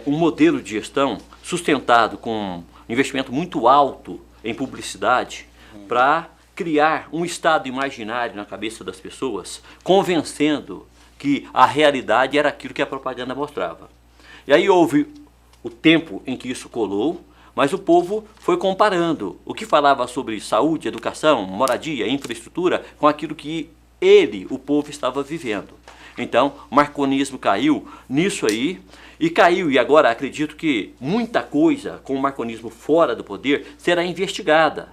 um modelo de gestão sustentado com investimento muito alto em publicidade para criar um estado imaginário na cabeça das pessoas, convencendo que a realidade era aquilo que a propaganda mostrava. E aí houve o tempo em que isso colou, mas o povo foi comparando o que falava sobre saúde, educação, moradia, infraestrutura com aquilo que o povo, estava vivendo. Então, o marconismo caiu nisso aí, e agora acredito que muita coisa com o marconismo fora do poder será investigada.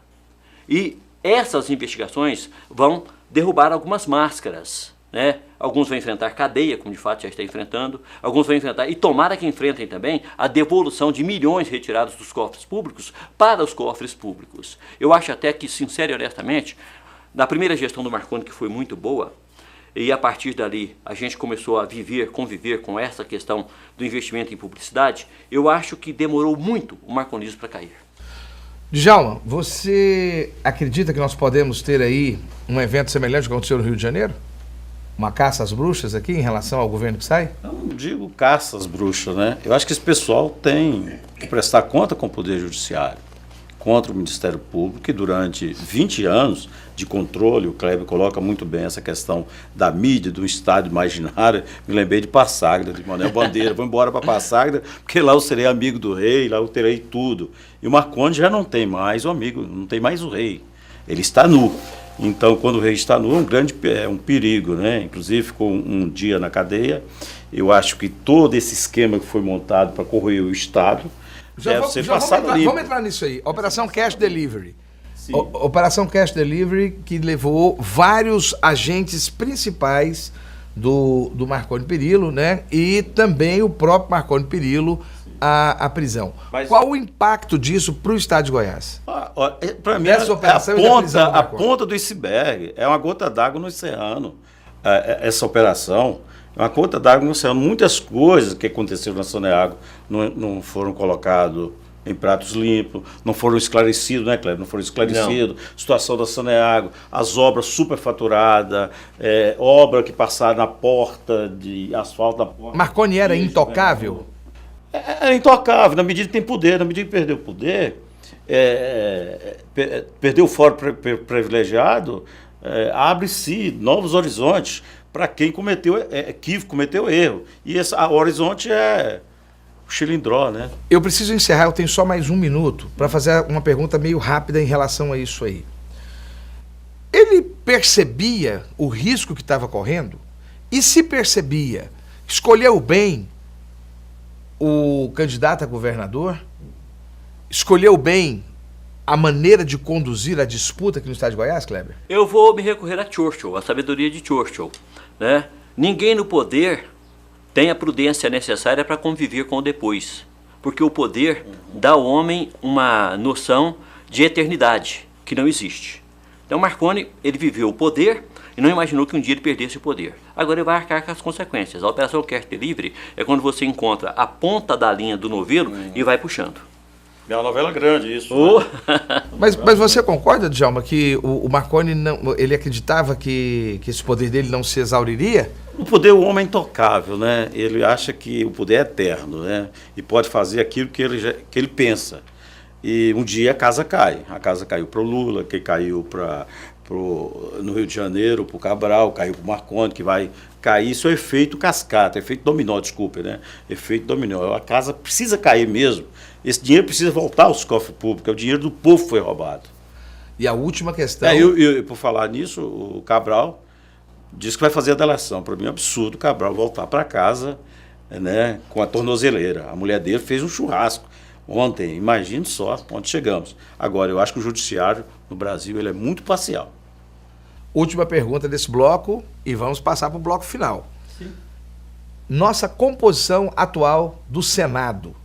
E essas investigações vão derrubar algumas máscaras, né? Alguns vão enfrentar cadeia, como de fato já está enfrentando, alguns vão enfrentar, e tomara que enfrentem também, a devolução de milhões retirados dos cofres públicos para os cofres públicos. Eu acho até que, sincero e honestamente, na primeira gestão do Marconi, que foi muito boa, e a partir dali a gente começou a conviver com essa questão do investimento em publicidade, eu acho que demorou muito o marconismo para cair. Djalma, você acredita que nós podemos ter aí um evento semelhante ao que aconteceu no Rio de Janeiro? Uma caça às bruxas aqui em relação ao governo que sai? Eu não digo caça às bruxas, né? Eu acho que esse pessoal tem que prestar conta com o Poder Judiciário, contra o Ministério Público, que durante 20 anos de controle, o Kleber coloca muito bem essa questão da mídia, do Estado imaginário. Me lembrei de Passagra, de Manuel Bandeira, vou embora para Passagra, porque lá eu serei amigo do rei, lá eu terei tudo. E o Marconi já não tem mais o amigo, não tem mais o rei, ele está nu. Então, quando o rei está nu, é um perigo, né? Inclusive, ficou um dia na cadeia. Eu acho que todo esse esquema que foi montado para corroer o Estado deve ser passado limpo. Vamos entrar nisso aí. Operação Cash Delivery. Operação Cash Delivery, que levou vários agentes principais do Marconi Perillo, né? E também o próprio Marconi Perillo à prisão. Mas qual o impacto disso para o Estado de Goiás? Para mim, a ponta do iceberg, é uma gota d'água no oceano. Essa operação é uma gota d'água no oceano. Muitas coisas que aconteceram na Saneago não foram colocadas em pratos limpos, não foram esclarecidos, né, Cleber? Não foram esclarecidos. Situação da Saneago, as obras superfaturadas, obra que passaram na porta de asfalto da porta. Marconi era intocável? Era intocável, na medida que tem poder, na medida que perdeu o poder, perdeu o fórum privilegiado, abre-se novos horizontes para quem cometeu equívoco, cometeu erro. E esse horizonte é o Chilindró, né? Eu preciso encerrar, eu tenho só mais 1 minuto para fazer uma pergunta meio rápida em relação a isso aí. Ele percebia o risco que estava correndo? E se percebia, escolheu bem o candidato a governador? Escolheu bem a maneira de conduzir a disputa aqui no estado de Goiás, Kleber? Eu vou me recorrer a Churchill, a sabedoria de Churchill, né? Ninguém no poder tem a prudência necessária para conviver com o depois, porque o poder dá ao homem uma noção de eternidade que não existe. Então Marconi, ele viveu o poder e não imaginou que um dia ele perdesse o poder. Agora ele vai arcar com as consequências. A operação Cash Delivery é quando você encontra a ponta da linha do novelo e vai puxando. É uma novela grande isso. Mas você concorda, Djalma, que o Marconi ele acreditava que esse poder dele não se exauriria? O poder, o homem é intocável, né? Ele acha que o poder é eterno, né? E pode fazer aquilo que ele pensa. E um dia a casa cai. A casa caiu para o Lula, que caiu no Rio de Janeiro, para o Cabral, caiu para o Marconi, que vai cair. Isso é efeito cascata, efeito dominó, desculpe, né? Efeito dominó. A casa precisa cair mesmo. Esse dinheiro precisa voltar aos cofres públicos. O dinheiro do povo foi roubado. E a última questão... Por falar nisso, o Cabral disse que vai fazer a delação. Para mim é um absurdo o Cabral voltar para casa, né, com a tornozeleira. A mulher dele fez um churrasco ontem. Imagine só onde chegamos. Agora, eu acho que o judiciário no Brasil ele é muito parcial. Última pergunta desse bloco e vamos passar para o bloco final. Sim. Nossa composição atual do Senado.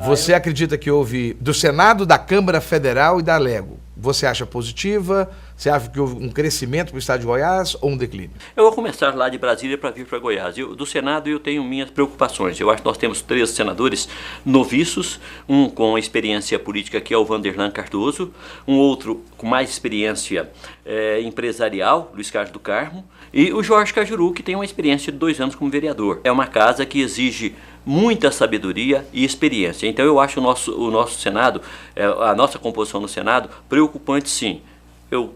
Você acredita que houve, do Senado, da Câmara Federal e da Alego, você acha positiva? Você acha que houve um crescimento para o estado de Goiás ou um declínio? Eu vou começar lá de Brasília para vir para Goiás. Do Senado eu tenho minhas preocupações. Eu acho que nós temos 3 senadores noviços, um com experiência política, que é o Vanderlan Cardoso, um outro com mais experiência empresarial, Luiz Carlos do Carmo, e o Jorge Cajuru, que tem uma experiência de 2 anos como vereador. É uma casa que exige muita sabedoria e experiência. Então eu acho o nosso Senado, a nossa composição no Senado, preocupante sim. Eu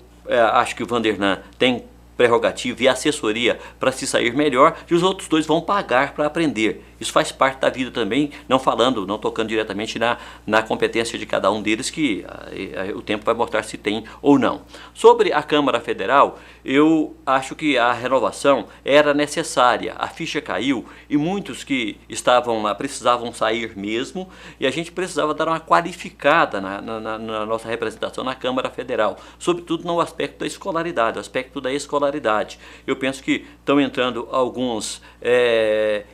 acho que o Vanderlan tem prerrogativa e assessoria para se sair melhor, e os outros dois vão pagar para aprender. Isso faz parte da vida também, não tocando diretamente na competência de cada um deles, que o tempo vai mostrar se tem ou não. Sobre a Câmara Federal, eu acho que a renovação era necessária. A ficha caiu e muitos que estavam lá precisavam sair mesmo, e a gente precisava dar uma qualificada na nossa representação na Câmara Federal, sobretudo no aspecto da escolaridade, aspecto da escolaridade. Eu penso que estão entrando alguns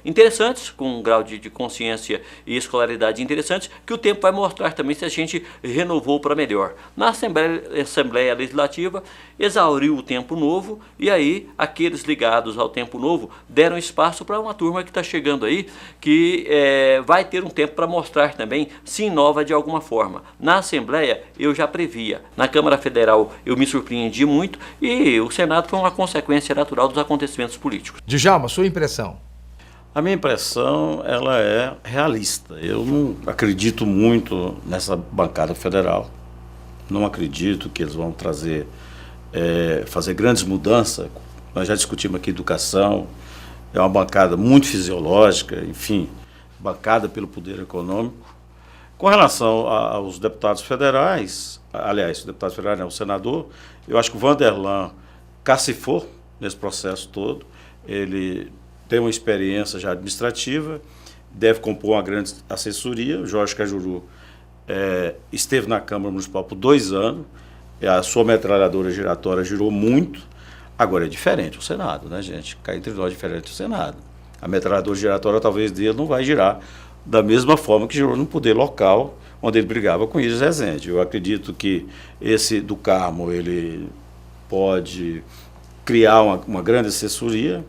interessantes, com um grau de consciência e escolaridade interessantes, que o tempo vai mostrar também se a gente renovou para melhor. Na Assembleia Legislativa, exauriu o tempo novo, e aí aqueles ligados ao tempo novo deram espaço para uma turma que está chegando aí, que vai ter um tempo para mostrar também se inova de alguma forma. Na Assembleia eu já previa, na Câmara Federal eu me surpreendi muito, e o Senado foi uma consequência natural dos acontecimentos políticos. Djalma, sua impressão? A minha impressão, ela é realista. Eu não acredito muito nessa bancada federal. Não acredito que eles vão fazer grandes mudanças. Nós já discutimos aqui educação. É uma bancada muito fisiológica, enfim, bancada pelo poder econômico. Com relação aos deputados federais, aliás, os deputados federais, o senador, eu acho que o Vanderlan cacifou nesse processo todo. Ele tem uma experiência já administrativa, deve compor uma grande assessoria. O Jorge Cajuru esteve na Câmara Municipal por 2 anos, a sua metralhadora giratória girou muito. Agora é diferente o Senado, né, gente? Cá entre nós é diferente o Senado. A metralhadora giratória talvez dele não vai girar da mesma forma que girou no poder local, onde ele brigava com Iris Rezende. Eu acredito que esse do Carmo, ele pode criar uma grande assessoria,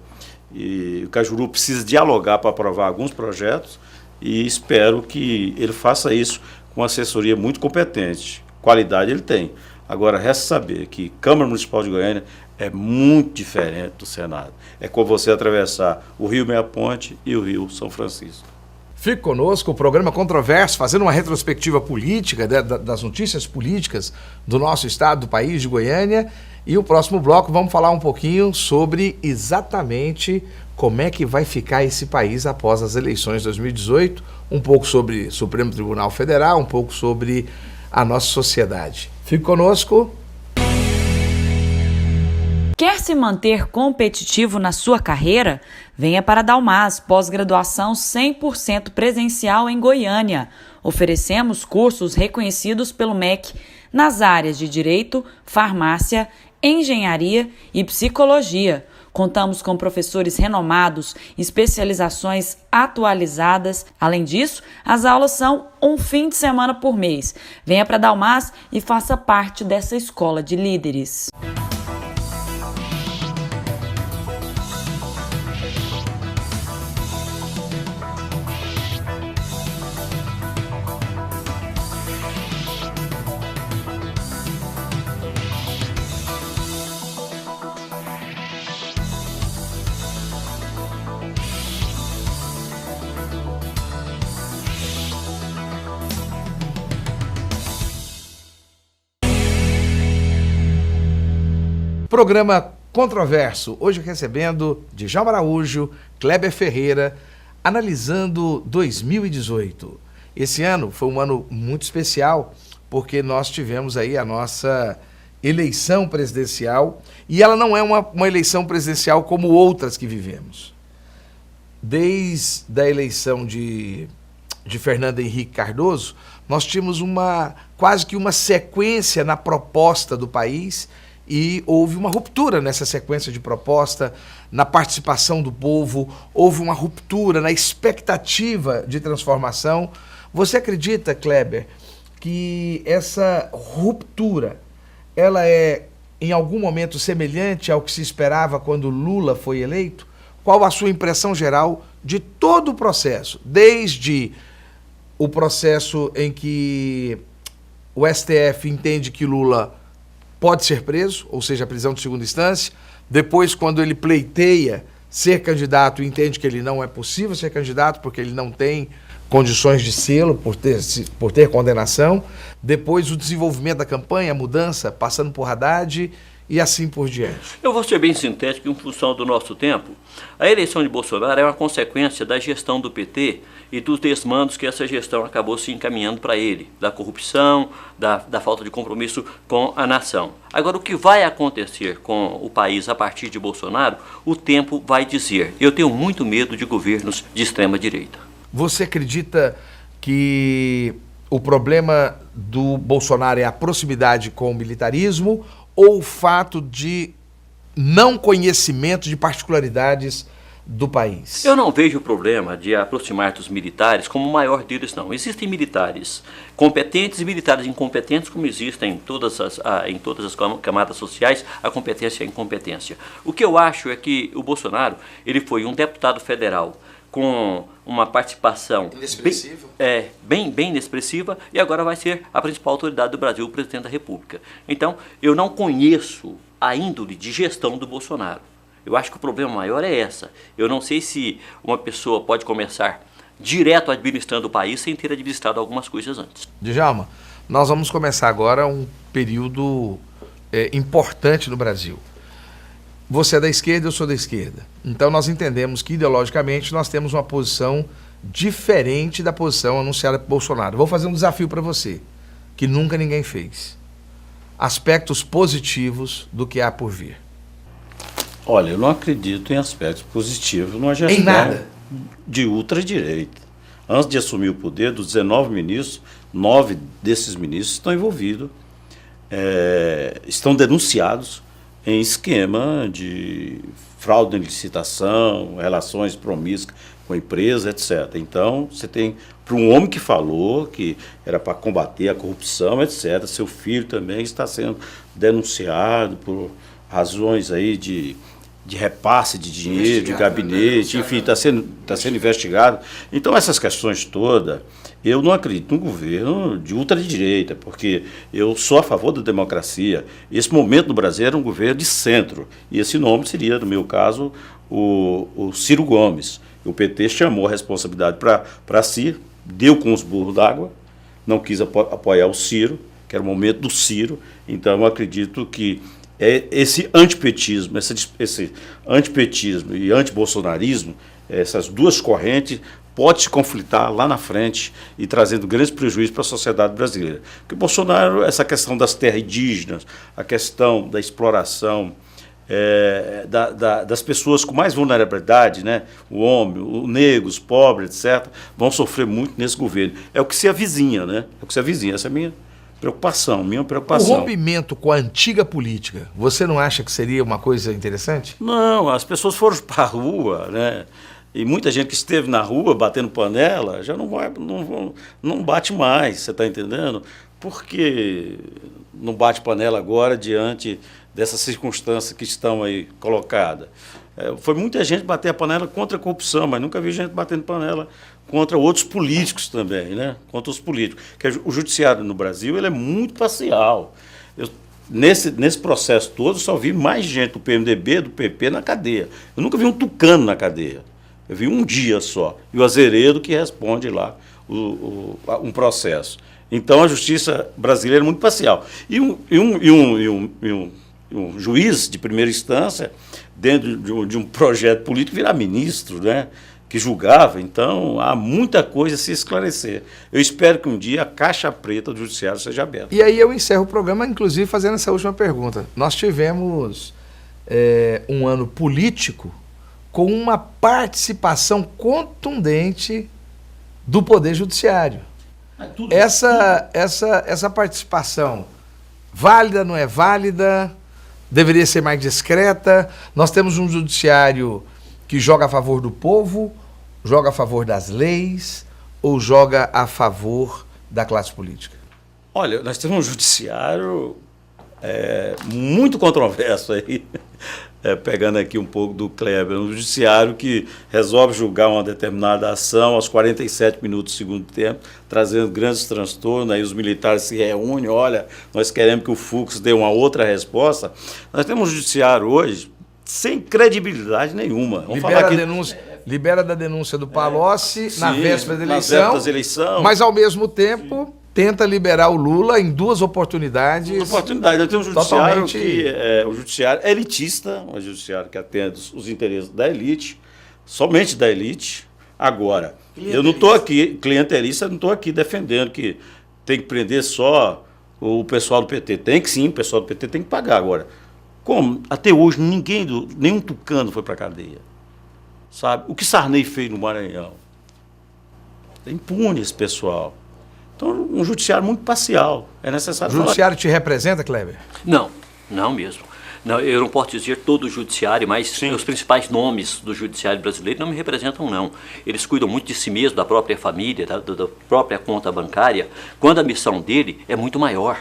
e o Cajuru precisa dialogar para aprovar alguns projetos, e espero que ele faça isso com uma assessoria muito competente. Qualidade ele tem. Agora, resta saber que Câmara Municipal de Goiânia é muito diferente do Senado. É como você atravessar o Rio Meia Ponte e o Rio São Francisco. Fique conosco, o programa Controverso, fazendo uma retrospectiva política das notícias políticas do nosso estado, do país de Goiânia. E o próximo bloco vamos falar um pouquinho sobre exatamente como é que vai ficar esse país após as eleições de 2018, um pouco sobre Supremo Tribunal Federal, um pouco sobre a nossa sociedade. Fique conosco. Quer se manter competitivo na sua carreira? Venha para a Dalmas, pós-graduação 100% presencial em Goiânia. Oferecemos cursos reconhecidos pelo MEC nas áreas de Direito, Farmácia, Engenharia e Psicologia. Contamos com professores renomados, especializações atualizadas. Além disso, as aulas são um fim de semana por mês. Venha para a Dalmas e faça parte dessa escola de líderes. Programa Controverso, hoje recebendo Djalma Araújo, Kleber Ferreira, analisando 2018. Esse ano foi um ano muito especial, porque nós tivemos aí a nossa eleição presidencial, e ela não é uma eleição presidencial como outras que vivemos. Desde a eleição de Fernando Henrique Cardoso, nós tínhamos quase que uma sequência na proposta do país, e houve uma ruptura nessa sequência de proposta, na participação do povo, houve uma ruptura na expectativa de transformação. Você acredita, Kleber, que essa ruptura, ela é em algum momento semelhante ao que se esperava quando Lula foi eleito? Qual a sua impressão geral de todo o processo, desde o processo em que o STF entende que Lula pode ser preso, ou seja, a prisão de segunda instância, depois quando ele pleiteia ser candidato e entende que ele não é possível ser candidato porque ele não tem condições de sê-lo por ter condenação. Depois o desenvolvimento da campanha, a mudança, passando por Haddad e assim por diante. Eu vou ser bem sintético em função do nosso tempo. A eleição de Bolsonaro é uma consequência da gestão do PT e dos desmandos que essa gestão acabou se encaminhando para ele, da corrupção, da falta de compromisso com a nação. Agora, o que vai acontecer com o país a partir de Bolsonaro, o tempo vai dizer. Eu tenho muito medo de governos de extrema-direita. Você acredita que o problema do Bolsonaro é a proximidade com o militarismo ou o fato de não conhecimento de particularidades do país? Eu não vejo o problema de aproximar dos militares como o maior deles, não. Existem militares competentes e militares incompetentes, como existem em todas as camadas sociais, a competência e a incompetência. O que eu acho é que o Bolsonaro, ele foi um deputado federal com uma participação bem inexpressiva, e agora vai ser a principal autoridade do Brasil, o presidente da República. Então, eu não conheço a índole de gestão do Bolsonaro. Eu acho que o problema maior é essa. Eu não sei se uma pessoa pode começar direto administrando o país sem ter administrado algumas coisas antes. Djalma, nós vamos começar agora um período importante no Brasil. Você é da esquerda, eu sou da esquerda. Então nós entendemos que ideologicamente nós temos uma posição diferente da posição anunciada por Bolsonaro. Vou fazer um desafio para você, que nunca ninguém fez. Aspectos positivos do que há por vir. Olha, eu não acredito em aspectos positivos numa gestão em nada de ultradireita. Antes de assumir o poder, dos 19 ministros, 9 desses ministros estão envolvidos, estão denunciados em esquema de fraude em licitação, relações promíscuas com a empresa, etc. Então, você tem, para um homem que falou que era para combater a corrupção, etc., seu filho também está sendo denunciado por razões aí de repasse de dinheiro, de gabinete, enfim, está sendo investigado. Então, essas questões todas, eu não acredito num governo de ultradireita, porque eu sou a favor da democracia. Esse momento no Brasil era um governo de centro, e esse nome seria, no meu caso, o Ciro Gomes. O PT chamou a responsabilidade para si, deu com os burros d'água, não quis apoiar o Ciro, que era o momento do Ciro. Então, eu acredito que esse antipetismo, esse antipetismo e antibolsonarismo, essas duas correntes, pode se conflitar lá na frente e trazendo grandes prejuízos para a sociedade brasileira. Porque Bolsonaro, essa questão das terras indígenas, a questão da exploração das pessoas com mais vulnerabilidade, né? O homem, o negro, os pobres, etc., vão sofrer muito nesse governo. É o que se avizinha, né? É o que se avizinha. Essa é a minha preocupação. O rompimento com a antiga política, você não acha que seria uma coisa interessante? Não, as pessoas foram para a rua, né? E muita gente que esteve na rua batendo panela já não bate mais, você está entendendo? Por que não bate panela agora diante dessas circunstâncias que estão aí colocadas? Foi muita gente bater a panela contra a corrupção, mas nunca vi gente batendo panela contra outros políticos também, né? Contra os políticos. Porque o judiciário no Brasil ele é muito parcial. Nesse processo todo, eu só vi mais gente do PMDB, do PP na cadeia. Eu nunca vi um tucano na cadeia. Eu vi um dia só. E o Azeredo que responde lá um processo. Então, a justiça brasileira é muito parcial. E um juiz de primeira instância, dentro de um projeto político, virar ministro, né? Que julgava. Então, há muita coisa a se esclarecer. Eu espero que um dia a caixa preta do judiciário seja aberta. E aí eu encerro o programa, inclusive, fazendo essa última pergunta. Nós tivemos um ano político com uma participação contundente do Poder Judiciário. Essa participação, válida, não é válida? Deveria ser mais discreta? Nós temos um judiciário que joga a favor do povo, joga a favor das leis ou joga a favor da classe política? Olha, nós temos um judiciário muito controverso aí, pegando aqui um pouco do Kleber, um judiciário que resolve julgar uma determinada ação aos 47 minutos do segundo tempo, trazendo grandes transtornos, aí os militares se reúnem, olha, nós queremos que o Fux dê uma outra resposta. Nós temos um judiciário hoje sem credibilidade nenhuma. Vamos Libera, falar que libera da denúncia do Palocci na sim, véspera da nas eleição, vésperas da eleição. mas ao mesmo tempo tenta liberar o Lula em duas oportunidades. Oportunidade. Eu tenho um judiciário Totalmente. que o judiciário é elitista, um judiciário que atende os interesses da elite, somente da elite. Agora, eu não estou aqui, clientelista, não estou aqui defendendo que tem que prender só o pessoal do PT. Tem que sim, o pessoal do PT tem que pagar. Agora, como até hoje nenhum tucano foi para a cadeia. Sabe? O que Sarney fez no Maranhão? É impune esse pessoal. Então, um judiciário muito parcial. É O necessário judiciário te representa, Kleber? Não, não mesmo. Não, eu não posso dizer todo o judiciário, mas os principais nomes do judiciário brasileiro não me representam, não. Eles cuidam muito de si mesmo, da própria família, da própria conta bancária, quando a missão dele é muito maior.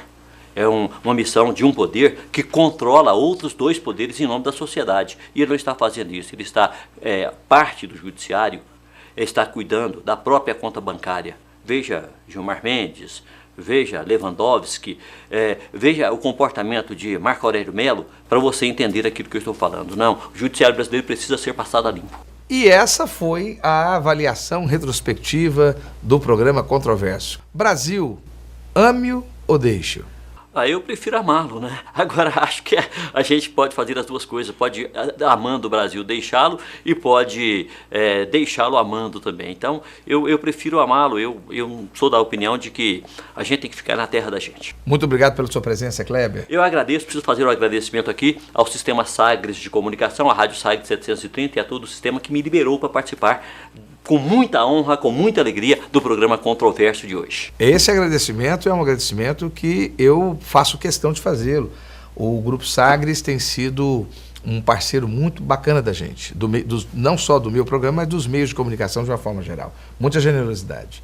É uma missão de um poder que controla outros dois poderes em nome da sociedade. E ele não está fazendo isso. Ele está, parte do judiciário, está cuidando da própria conta bancária. Veja Gilmar Mendes, veja Lewandowski, veja o comportamento de Marco Aurélio Melo, para você entender aquilo que eu estou falando. Não, o judiciário brasileiro precisa ser passado a limpo. E essa foi a avaliação retrospectiva do programa Controverso. Brasil, ame-o ou deixe-o? Eu prefiro amá-lo, né? Agora, acho que a gente pode fazer as duas coisas. Pode, amando o Brasil, deixá-lo e pode deixá-lo amando também. Então, eu prefiro amá-lo. Eu sou da opinião de que a gente tem que ficar na terra da gente. Muito obrigado pela sua presença, Kleber. Eu agradeço, preciso fazer um agradecimento aqui ao Sistema Sagres de Comunicação, à Rádio Sagres 730 e a todo o sistema que me liberou para participar com muita honra, com muita alegria, do programa Controverso de hoje. Esse agradecimento é um agradecimento que eu faço questão de fazê-lo. O Grupo Sagres tem sido um parceiro muito bacana da gente, não só do meu programa, mas dos meios de comunicação de uma forma geral. Muita generosidade.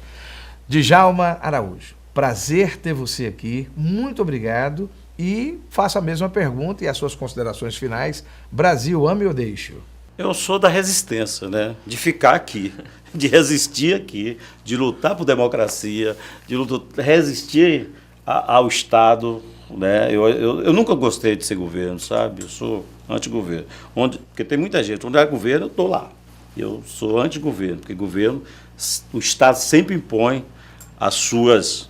Djalma Araújo, prazer ter você aqui, muito obrigado e faço a mesma pergunta e as suas considerações finais. Brasil, ame ou deixe-o? Eu sou da resistência, né? De ficar aqui, de resistir aqui, de lutar por democracia, de resistir ao Estado, né? Eu nunca gostei de ser governo, sabe? Eu sou anti-governo. Porque tem muita gente, onde há governo, eu estou lá. Eu sou anti-governo, porque governo, o Estado sempre impõe as suas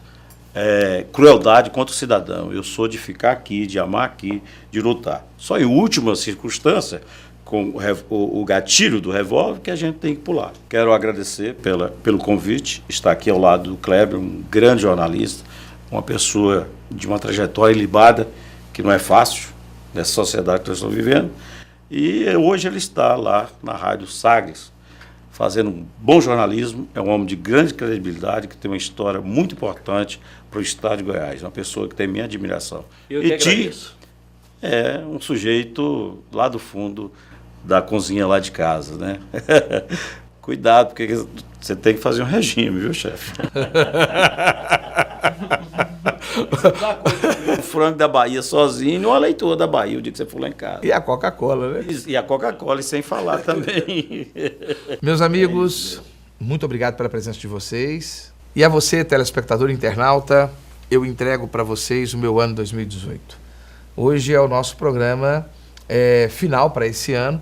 crueldade contra o cidadão. Eu sou de ficar aqui, de amar aqui, de lutar. Só em última circunstância, com o gatilho do revólver, que a gente tem que pular. Quero agradecer pelo convite, estar aqui ao lado do Kleber, um grande jornalista, uma pessoa de uma trajetória ilibada, que não é fácil, nessa sociedade que nós estamos vivendo, e hoje ele está lá na Rádio Sagres, fazendo um bom jornalismo, é um homem de grande credibilidade, que tem uma história muito importante para o estado de Goiás, uma pessoa que tem minha admiração. Eu que agradeço. É um sujeito lá do fundo da cozinha lá de casa, né? Cuidado, porque você tem que fazer um regime, viu, chefe? O frango da Bahia sozinho e uma leitura da Bahia o dia que você for lá em casa. E a Coca-Cola, né? E a Coca-Cola, e sem falar também. Meus amigos, muito obrigado pela presença de vocês. E a você, telespectador internauta, eu entrego para vocês o meu ano 2018. Hoje é o nosso programa final para esse ano.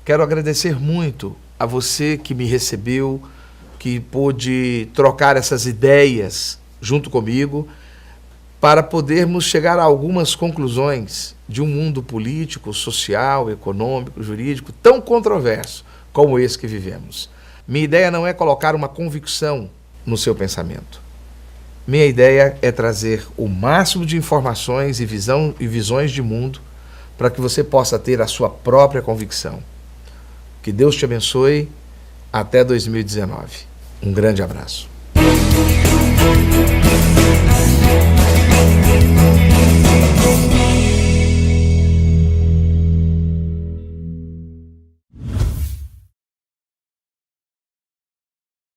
Quero agradecer muito a você que me recebeu, que pôde trocar essas ideias junto comigo, para podermos chegar a algumas conclusões de um mundo político, social, econômico, jurídico tão controverso como esse que vivemos. Minha ideia não é colocar uma convicção no seu pensamento. Minha ideia é trazer o máximo de informações e visões de mundo para que você possa ter a sua própria convicção. Que Deus te abençoe. Até 2019. Um grande abraço.